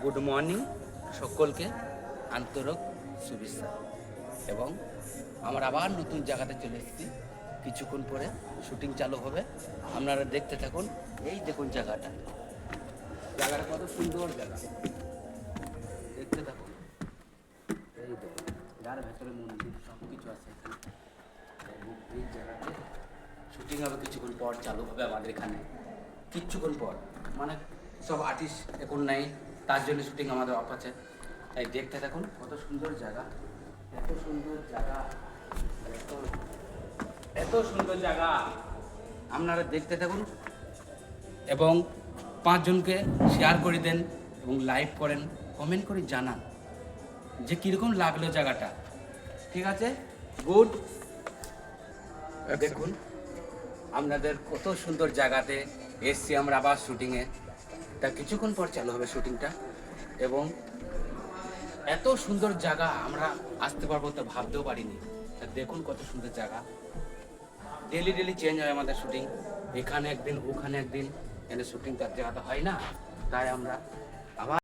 Good morning সকলকে আন্তরিক শুভেচ্ছা এবং আমরা আবার নতুন জায়গাতে চলে এসেছি। কিছুক্ষণ পরে শুটিং চালু হবে, আপনারা দেখতে থাকুন। এই দেখুন জায়গাটা কত সুন্দর জায়গা, দেখতে থাকুন। এই দেখুন যার ভেতরে মন্দির সব কিছু আছে এখানে। এবং এই জায়গাতে শুটিং হবে, কিছুক্ষণ পর চালু হবে আমাদের এখানে। কিছুক্ষণ পর মানে সব আর্টিস্ট এখন নাই, তার জন্য শুটিং আমাদের অফ আছে। তাই দেখতে থাকুন, কত সুন্দর জায়গা, এত সুন্দর জায়গা, এত এত সুন্দর জায়গা। আপনারা দেখতে থাকুন এবং 5 জনকে শেয়ার করে দেন এবং লাইক করেন, কমেন্ট করে জানান যে কীরকম লাগলো জায়গাটা। ঠিক আছে, গুড। দেখুন আপনাদের কত সুন্দর জায়গাতে এসছি আমরা আবার শুটিংয়ে। তা কিছুক্ষণ পর চালু হবে শুটিংটা এবং এত সুন্দর জায়গা আমরা আসতে পারবো তো ভাবতেও পারিনি। তা দেখুন কত সুন্দর জায়গা, ডেলি ডেলি চেঞ্জ হয় আমাদের শুটিং, এখানে একদিন ওখানে একদিন, এখানে শুটিং তার জায়গাটা হয় না, তাই আমরা আবার